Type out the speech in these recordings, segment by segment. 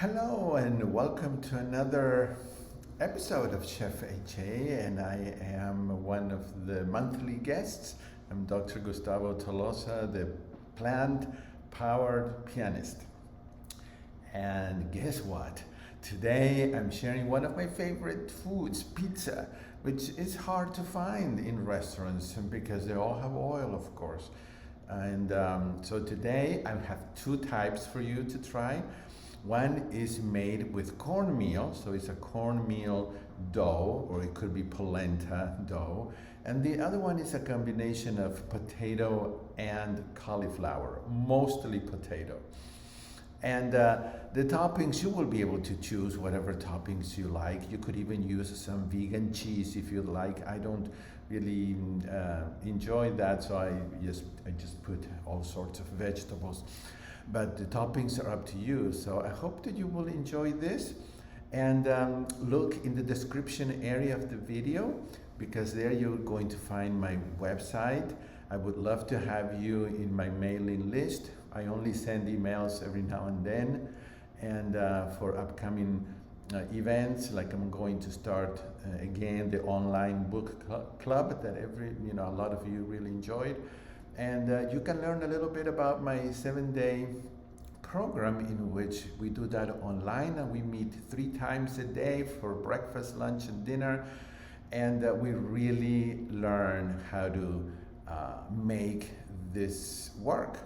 Hello and welcome to another episode of Chef HA, and I am one of the monthly guests. I'm Dr. Gustavo Tolosa, the Plant-Powered-Pianist. And guess what? Today I'm sharing one of my favorite foods, pizza, which is hard to find in restaurants because they all have oil, of course. And so today I have two types for you to try. One is made with cornmeal, so it's a cornmeal dough, or it could be polenta dough. And the other one is a combination of potato and cauliflower, mostly potato. And the toppings, you will be able to choose whatever toppings you like. You could even use some vegan cheese if you like. I don't really enjoy that, so I just put all sorts of vegetables. But the toppings are up to you. So I hope that you will enjoy this. And look in the description area of the video, because there you're going to find my website. I would love to have you in my mailing list. I only send emails every now and then. And for upcoming events, like I'm going to start again the online book club that a lot of you really enjoyed. And you can learn a little bit about my 7-day program, in which we do that online, and we meet 3 times a day for breakfast, lunch, and dinner. And we really learn how to make this work,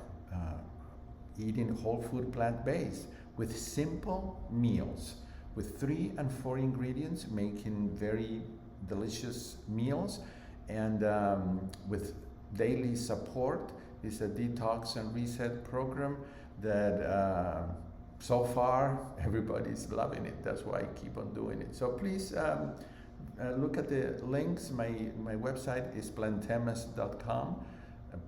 eating whole food, plant-based, with simple meals, with 3 and 4 ingredients, making very delicious meals, and with daily support. Is a detox and reset program that so far everybody's loving it. That's why I keep on doing it. So please look at the links. My website is plantemus.com,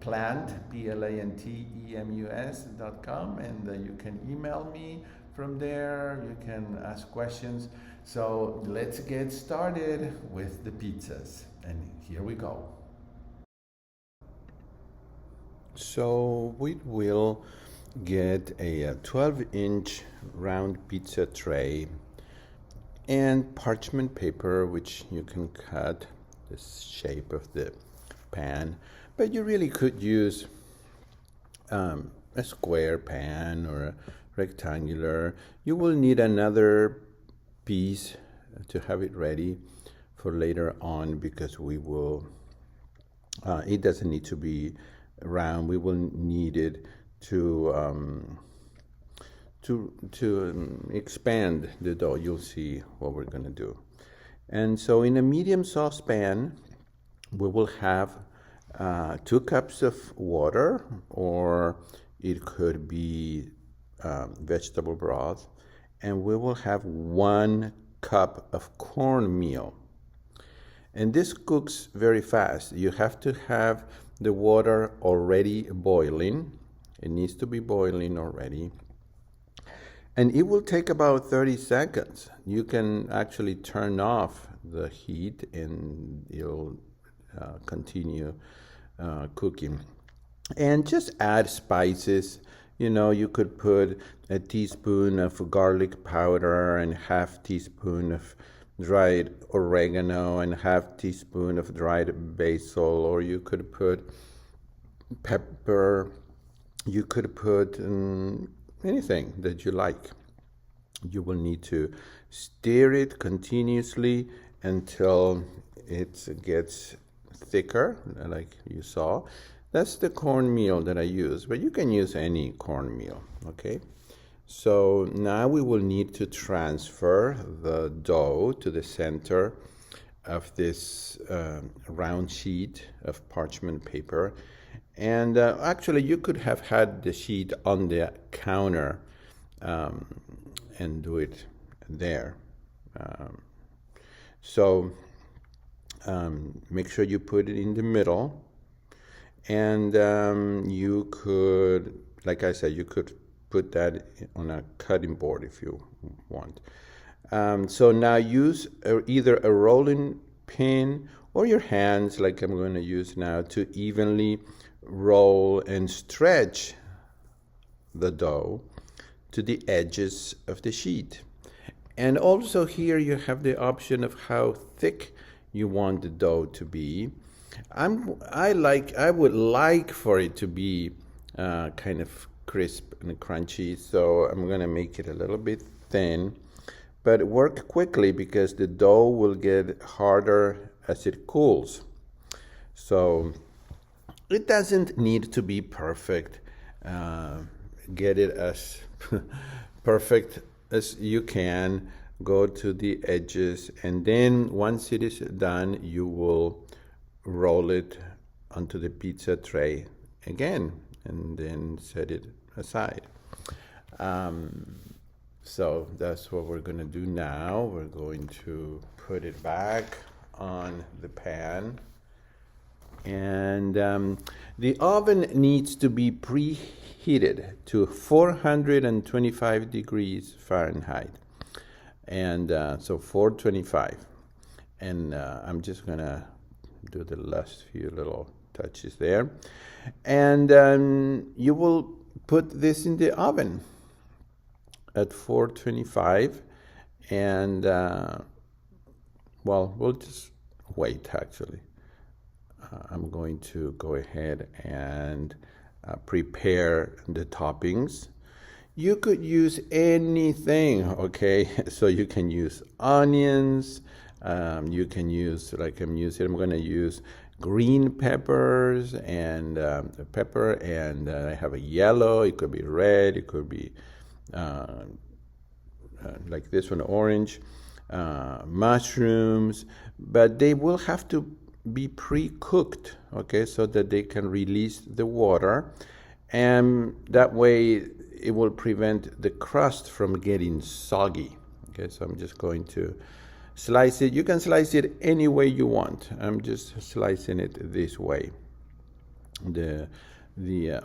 plant, PLANTEMUS.com, and you can email me from there. You can ask questions. So let's get started with the pizzas, and here we go. So we will get a 12-inch round pizza tray and parchment paper, which you can cut the shape of the pan, but you really could use a square pan or a rectangular. You will need another piece to have it ready for later on, because we will it doesn't need to be round. We will need it to expand the dough. You'll see what we're going to do. And so in a medium saucepan, we will have 2 cups of water, or it could be vegetable broth, and we will have 1 cup of cornmeal. And this cooks very fast. You have to have the water already boiling. It needs to be boiling already. And it will take about 30 seconds. You can actually turn off the heat and it'll continue cooking. And just add spices. You could put a teaspoon of garlic powder and half teaspoon of dried oregano and half teaspoon of dried basil, or you could put pepper. You could put anything that you like. You will need to stir it continuously until it gets thicker, like you saw. That's the cornmeal that I use, but you can use any cornmeal, okay? So now we will need to transfer the dough to the center of this round sheet of parchment paper. And actually, you could have had the sheet on the counter and do it there. So make sure you put it in the middle. And you could, like I said, you could put that on a cutting board if you want. So now use either a rolling pin or your hands, like I'm going to use now, to evenly roll and stretch the dough to the edges of the sheet. And also here you have the option of how thick you want the dough to be. I would like for it to be kind of crisp and crunchy, so I'm gonna make it a little bit thin, but work quickly because the dough will get harder as it cools. So it doesn't need to be perfect. Get it as perfect as you can. Go to the edges, and then once it is done, you will roll it onto the pizza tray again and then set it aside. So that's what we're going to do now. We're going to put it back on the pan, and the oven needs to be preheated to 425 degrees Fahrenheit, and so 425. And I'm just gonna do the last few little touches there, and you will put this in the oven at 425, and well, we'll just wait. Actually, I'm going to go ahead and prepare the toppings. You could use anything, okay? So you can use onions, you can use, like I'm going to use green peppers and pepper, and I have a yellow, it could be red, it could be like this one, orange, mushrooms, but they will have to be pre-cooked, okay, so that they can release the water, and that way it will prevent the crust from getting soggy. Okay, so I'm just going to slice it. You can slice it any way you want. I'm just slicing it this way. The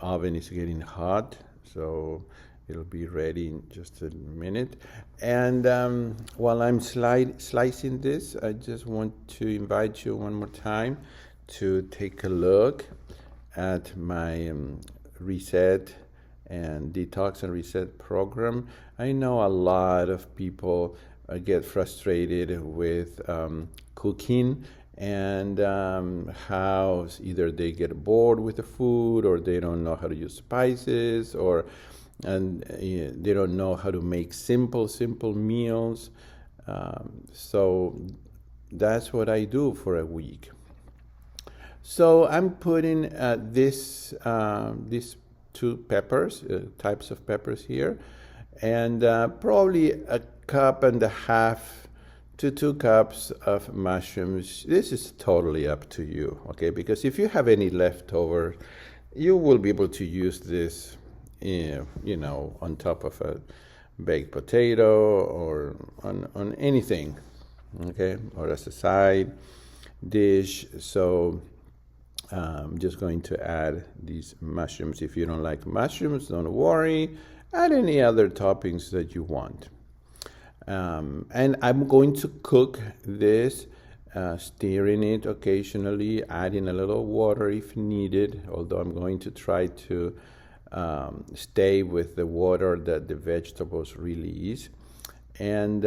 oven is getting hot, so it'll be ready in just a minute. And while I'm slicing this, I just want to invite you one more time to take a look at my reset and detox and reset program. I know a lot of people get frustrated with cooking, and how either they get bored with the food, or they don't know how to use spices, and they don't know how to make simple meals. So that's what I do for a week. So I'm putting these two peppers, types of peppers here, and probably a cup and a half to 2 cups of mushrooms. This is totally up to you, okay? Because if you have any leftover, you will be able to use this, you know, on top of a baked potato or on anything, okay, or as a side dish. So I'm just going to add these mushrooms. If you don't like mushrooms, don't worry. Add any other toppings that you want. And I'm going to cook this, stirring it occasionally, adding a little water if needed, although I'm going to try to stay with the water that the vegetables release, and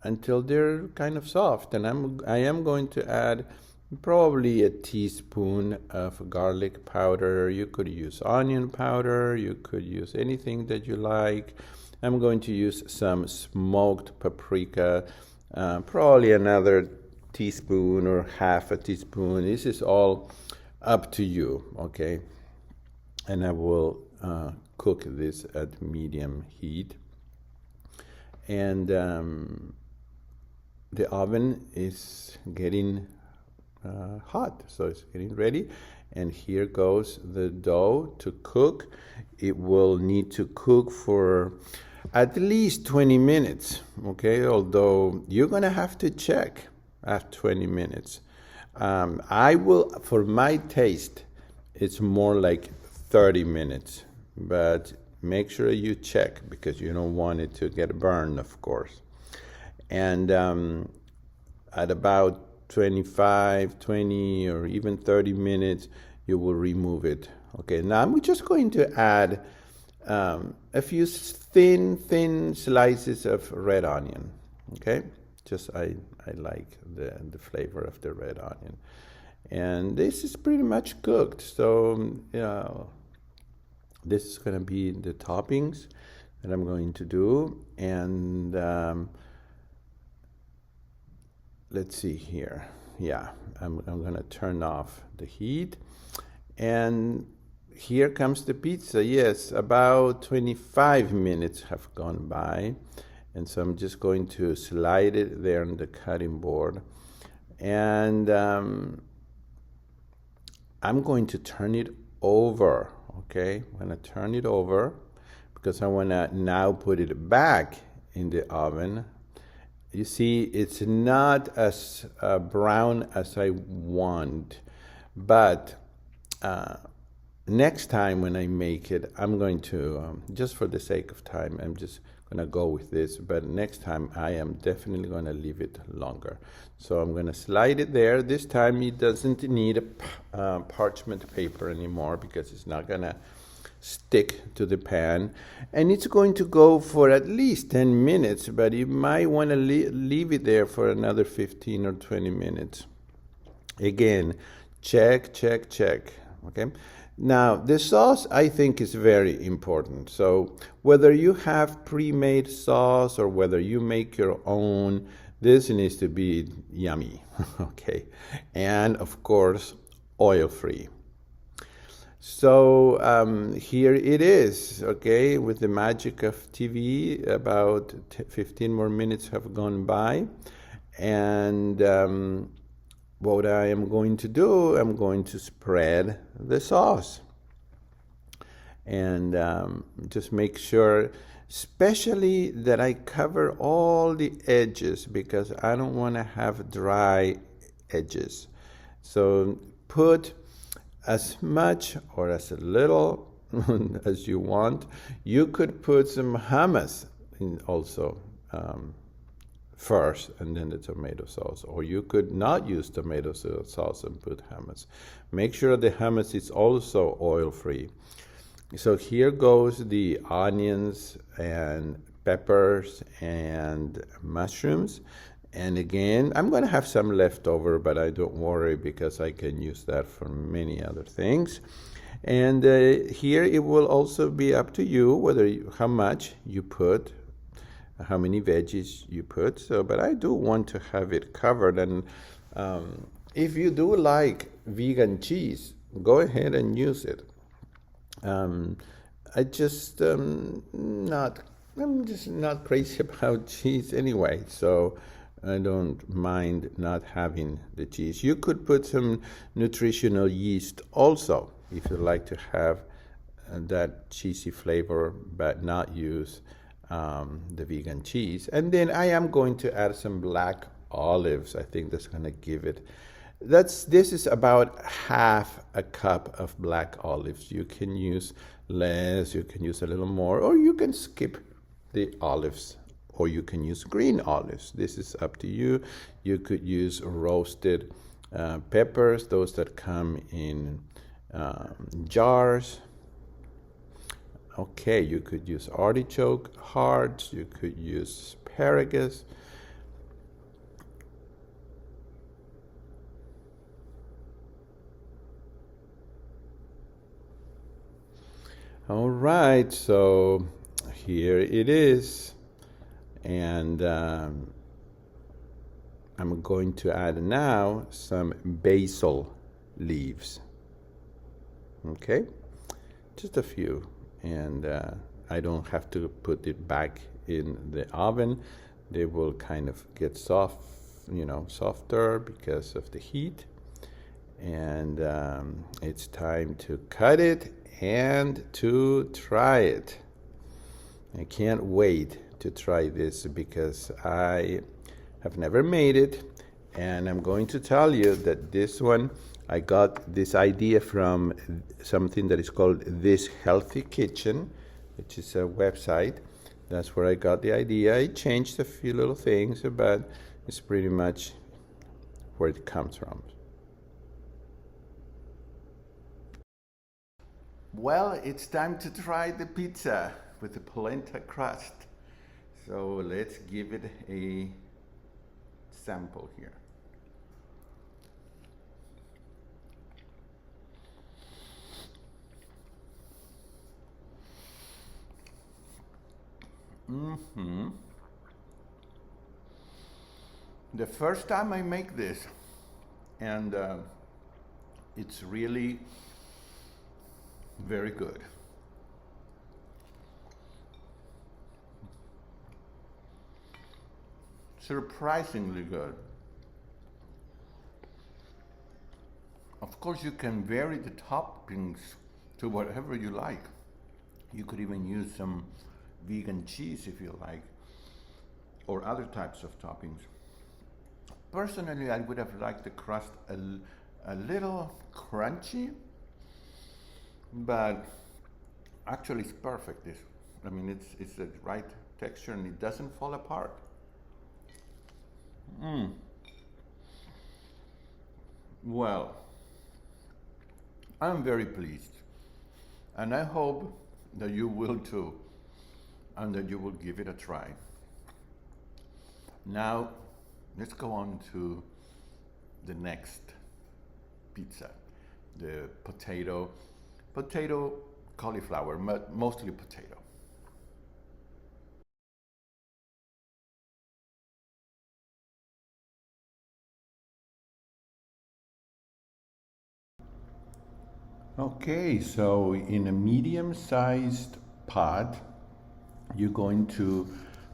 until they're kind of soft. And I am going to add probably a teaspoon of garlic powder. You could use onion powder, you could use anything that you like. I'm going to use some smoked paprika, probably another teaspoon or half a teaspoon. This is all up to you, okay? And I will cook this at medium heat. And the oven is getting hot, so it's getting ready. And here goes the dough to cook. It will need to cook for at least 20 minutes, okay? Although you're gonna have to check at 20 minutes. I will, for my taste, it's more like 30 minutes, but make sure you check because you don't want it to get burned, of course. And at about 25, 20, or even 30 minutes, you will remove it. Okay, now I'm just going to add a few thin slices of red onion. Okay, just I like the flavor of the red onion, and this is pretty much cooked. So this is going to be the toppings that I'm going to do, and let's see here. Yeah, I'm going to turn off the heat, and here comes the pizza. Yes, about 25 minutes have gone by, and so I'm just going to slide it there on the cutting board, and I'm going to turn it over. Okay, I'm going to turn it over because I want to now put it back in the oven. You see, it's not as brown as I want, but next time when I make it, I'm going to, just for the sake of time, I'm just going to go with this, but next time I am definitely going to leave it longer. So I'm going to slide it there. This time it doesn't need a parchment paper anymore because it's not going to stick to the pan, and it's going to go for at least 10 minutes, but you might want to leave it there for another 15 or 20 minutes. Again, check. Okay, now the sauce I think is very important. So whether you have pre-made sauce or whether you make your own, this needs to be yummy. Okay, and of course oil-free. So here it is, okay, with the magic of TV. About 15 more minutes have gone by, and what I am going to do, I'm going to spread the sauce, and just make sure, especially that I cover all the edges, because I don't want to have dry edges. So put as much or as little as you want. You could put some hummus in also first, and then the tomato sauce, or you could not use tomato sauce and put hummus. Make sure the hummus is also oil-free. So here goes the onions and peppers and mushrooms. And again, I'm going to have some left over, but I don't worry because I can use that for many other things. And here it will also be up to you whether how much you put, how many veggies you put. So, but I do want to have it covered. And if you do like vegan cheese, go ahead and use it. I'm just not crazy about cheese anyway, so I don't mind not having the cheese. You could put some nutritional yeast also if you like to have that cheesy flavor, but not use the vegan cheese. And then I am going to add some black olives. I think that's going to give it. This is about half a cup of black olives. You can use less, you can use a little more, or you can skip the olives, or you can use green olives. This is up to you. You could use roasted peppers, those that come in jars. Okay, you could use artichoke hearts, you could use asparagus. All right, so here it is, and I'm going to add now some basil leaves. Okay, just a few, and I don't have to put it back in the oven. They will kind of get soft, softer because of the heat, and it's time to cut it and to try it. I can't wait to try this because I have never made it, and I'm going to tell you that this one, I got this idea from something that is called This Healthy Kitchen, which is a website. That's where I got the idea. I changed a few little things, but it's pretty much where it comes from. Well, it's time to try the pizza with the polenta crust. So let's give it a sample here. The first time I make this, and it's really very good. Surprisingly good. Of course, you can vary the toppings to whatever you like. You could even use some vegan cheese if you like, or other types of toppings. Personally, I would have liked the crust a little crunchy, but actually it's perfect. I mean, it's the right texture and it doesn't fall apart. Well, I'm very pleased, and I hope that you will too, and that you will give it a try. Now, let's go on to the next pizza, the potato-cauliflower, mostly potato. Okay, so in a medium-sized pot, you're going to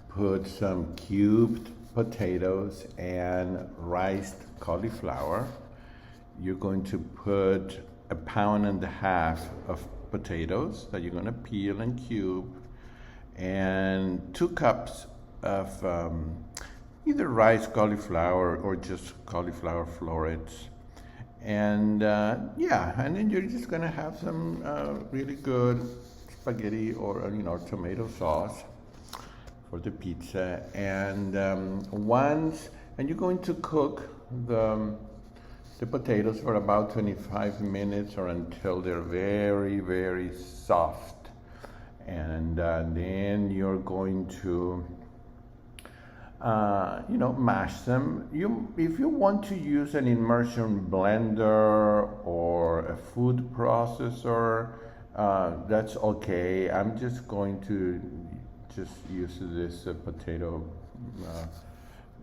put some cubed potatoes and riced cauliflower. You're going to put 1.5 pounds of potatoes that you're going to peel and cube, and 2 cups of either riced cauliflower or just cauliflower florets. And yeah, and then you're just gonna have some really good spaghetti or tomato sauce for the pizza. And and you're going to cook the potatoes for about 25 minutes or until they're very, very soft. And then you're going to mash them. If you want to use an immersion blender or a food processor, that's okay. I'm just going to use this potato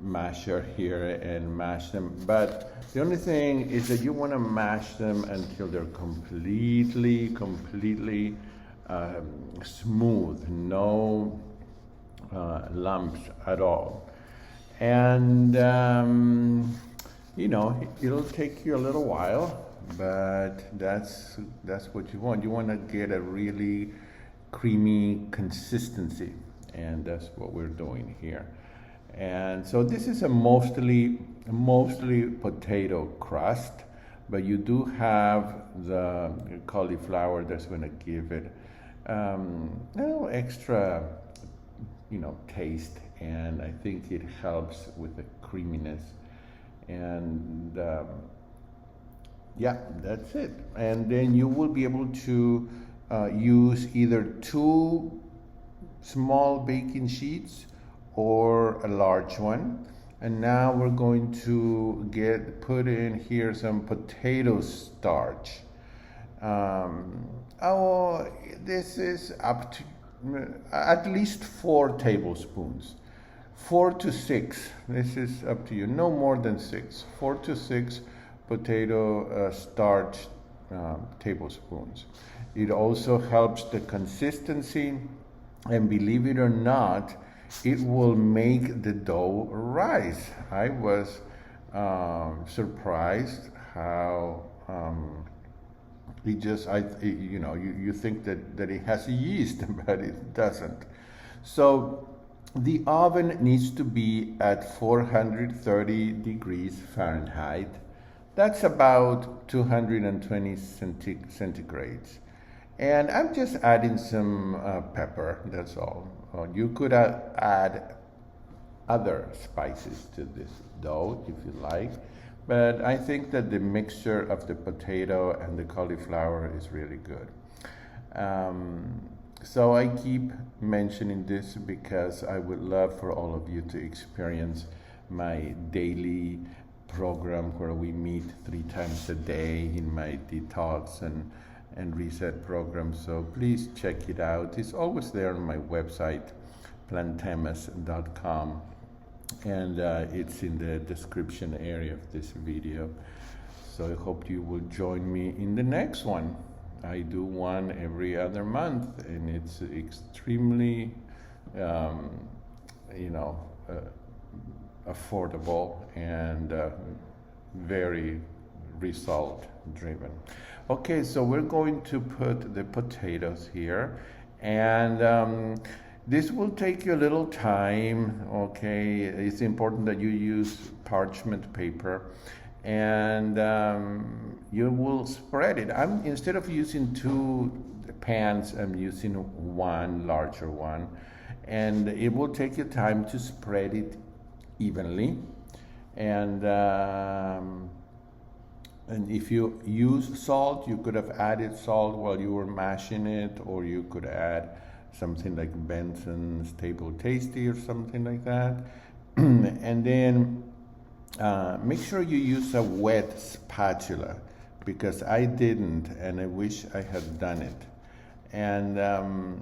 masher here and mash them. But the only thing is that you want to mash them until they're completely smooth, no lumps at all. And it'll take you a little while, but that's what you want. You want to get a really creamy consistency, and that's what we're doing here. And so this is a mostly potato crust, but you do have the cauliflower that's going to give it a little extra taste, and I think it helps with the creaminess. And yeah, that's it. And then you will be able to use either 2 small baking sheets or a large one. And now we're going to put in here some potato starch. This is up to at least 4 tablespoons. 4 to 6, this is up to you, no more than 6. 4 to 6 potato starch tablespoons. It also helps the consistency, and believe it or not, it will make the dough rise. I was surprised how you think that it has yeast, but it doesn't. So the oven needs to be at 430 degrees Fahrenheit. That's about 220 centigrades. And I'm just adding some pepper, that's all. You could add other spices to this dough if you like, but I think that the mixture of the potato and the cauliflower is really good. So I keep mentioning this because I would love for all of you to experience my daily program where we meet 3 times a day in my detox and reset program. So please check it out. It's always there on my website, Plant-Powered-Pianist.com, and it's in the description area of this video. So I hope you will join me in the next one. I do one every other month, and it's extremely, affordable and very result driven. Okay, so we're going to put the potatoes here, and this will take you a little time. Okay, it's important that you use parchment paper, and you will spread it. Instead of using 2 pans, I'm using one larger one, and it will take you time to spread it evenly. And if you use salt, you could have added salt while you were mashing it, or you could add something like Benson's Table Tasty or something like that. And then make sure you use a wet spatula, because I didn't, and I wish I had done it. And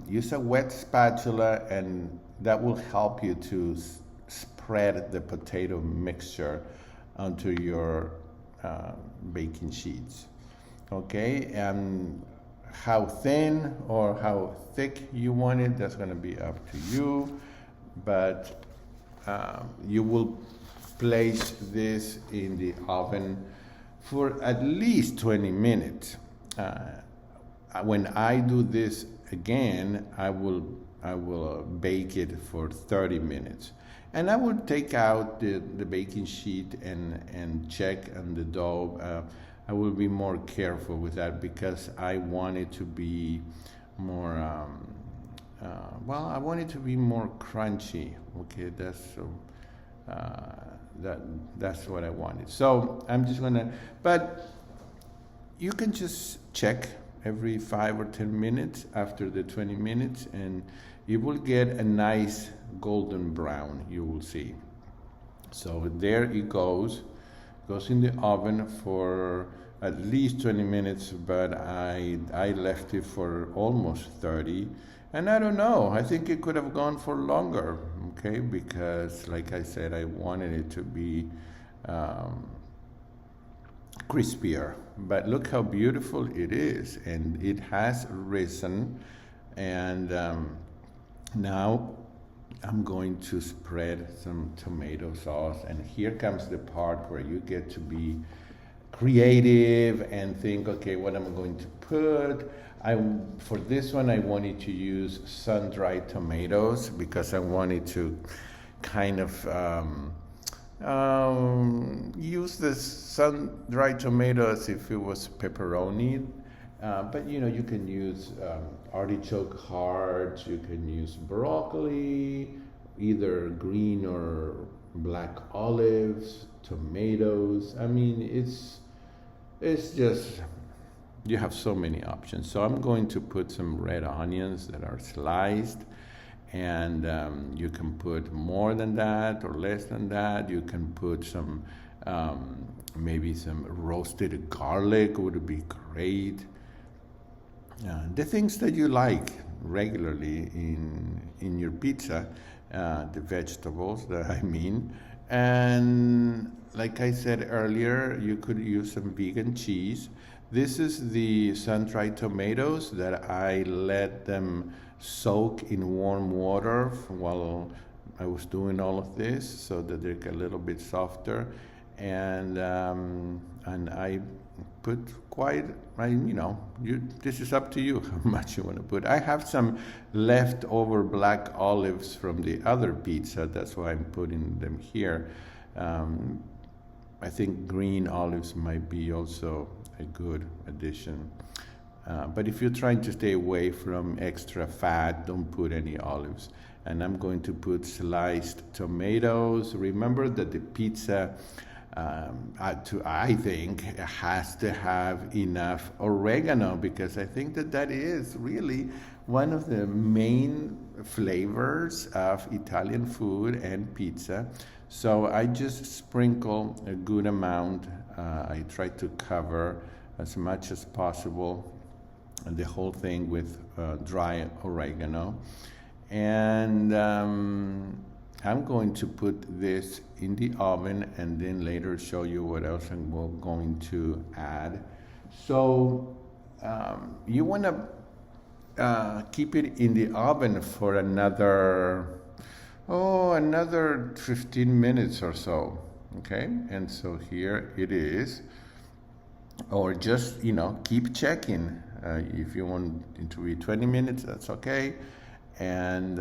use a wet spatula, and that will help you to spread the potato mixture onto your baking sheets. Okay, and how thin or how thick you want it, that's going to be up to you, but you will place this in the oven for at least 20 minutes. When I do this again, I will bake it for 30 minutes. And I will take out the baking sheet and check on the dough. I will be more careful with that because I want it to be more, I want it to be more crunchy. Okay, that's what I wanted. So I'm just gonna, but you can just check every 5 or 10 minutes after the 20 minutes, and you will get a nice golden brown, you will see. So there it goes in the oven for at least 20 minutes, but I left it for almost 30. And I don't know, I think it could have gone for longer, okay? Because like I said, I wanted it to be crispier. But look how beautiful it is, and it has risen. And now I'm going to spread some tomato sauce, and here comes the part where you get to be creative and think, okay, what am I going to put? For this one, I wanted to use sun-dried tomatoes because I wanted to kind of use the sun-dried tomato as if it was pepperoni. But you can use artichoke hearts, you can use broccoli, either green or black olives, tomatoes. I mean, it's just, you have so many options. So I'm going to put some red onions that are sliced, and you can put more than that or less than that. You can put some, maybe some roasted garlic would be great. The things that you like regularly in your pizza, the vegetables that I mean. And like I said earlier, you could use some vegan cheese. This is the sun-dried tomatoes that I let them soak in warm water while I was doing all of this, so that they get a little bit softer. And I put this is up to you how much you want to put. I have some leftover black olives from the other pizza, that's why I'm putting them here. I think green olives might be also a good addition. But if you're trying to stay away from extra fat, don't put any olives. And I'm going to put sliced tomatoes. Remember that the pizza I think it has to have enough oregano, because I think that that is really one of the main flavors of Italian food and pizza. So I just sprinkle a good amount. I try to cover as much as possible the whole thing with dry oregano. And I'm going to put this in the oven and then later show you what else I'm going to add. So you want to keep it in the oven for another 15 minutes or so. Okay, and so here it is. Or just, keep checking. If you want it to be 20 minutes, that's okay. And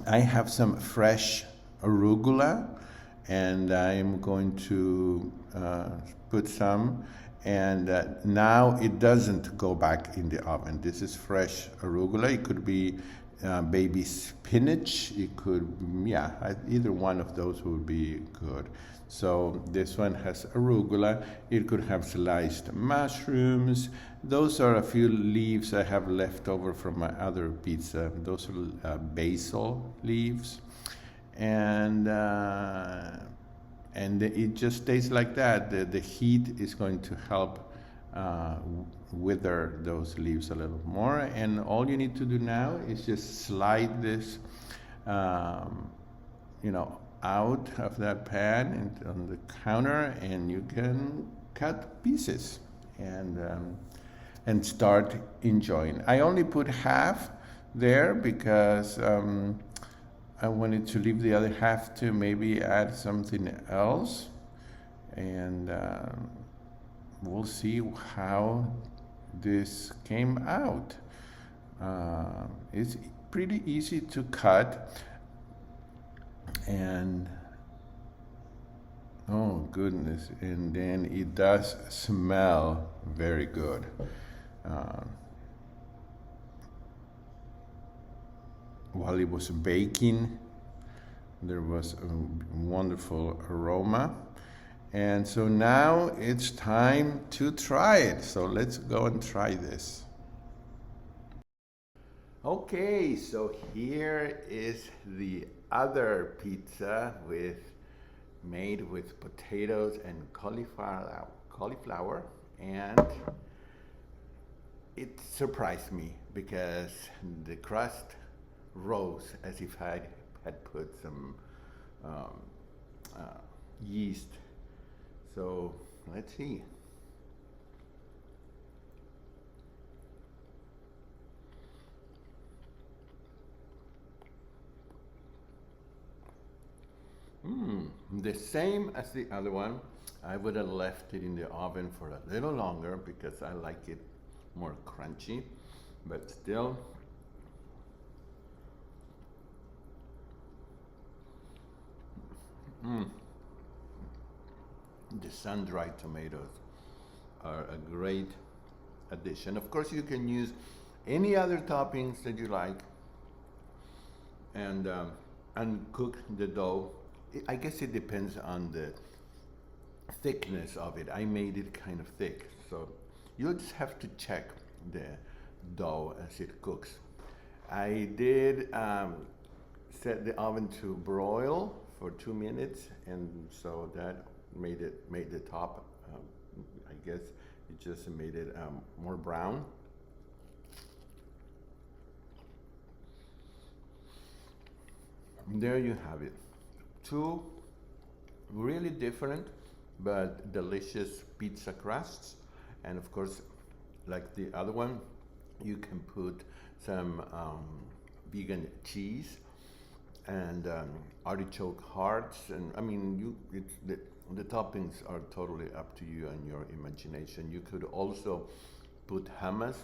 I have some fresh arugula, and I'm going to put some. And now it doesn't go back in the oven. This is fresh arugula. It could be baby spinach. It could, either one of those would be good. So this one has arugula. It could have sliced mushrooms. Those are a few leaves I have left over from my other pizza. Those are basil leaves. And it just stays like that. The heat is going to help wither those leaves a little more. And all you need to do now is just slide this, out of that pan and on the counter, and you can cut pieces and start enjoying. I only put half there because I wanted to leave the other half to maybe add something else, and we'll see how this came out. It's pretty easy to cut, and oh goodness, and then it does smell very good. While it was baking, there was a wonderful aroma. And so now it's time to try it. So let's go and try this. Okay, so here is the other pizza made with potatoes and cauliflower, and it surprised me because the crust rose as if I had put some yeast. So let's see. The same as the other one. I would have left it in the oven for a little longer because I like it more crunchy, but still. The sun-dried tomatoes are a great addition. Of course, you can use any other toppings that you like, and cook the dough. I guess it depends on the thickness of it. I made it kind of thick, so you'll just have to check the dough as it cooks. I did set the oven to broil for 2 minutes, and so that made the top, I guess it just made it more brown. There you have it. 2 really different but delicious pizza crusts, and of course, like the other one, you can put some vegan cheese and artichoke hearts, and I mean, the toppings are totally up to you and your imagination. You could also put hummus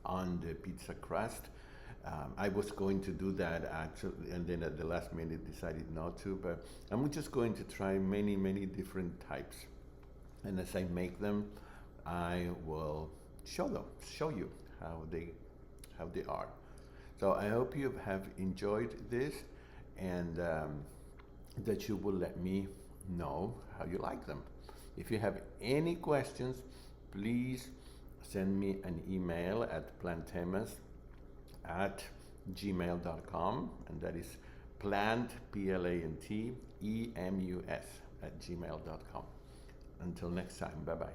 on the pizza crust. I was going to do that actually, and then at the last minute decided not to, but I'm just going to try many different types, and as I make them, I will show you how they are. So I hope you have enjoyed this, and that you will let me know how you like them. If you have any questions, please send me an email at plantemus@gmail.com, and that is plant, PLANTEMUS, @gmail.com. Until next time, bye-bye.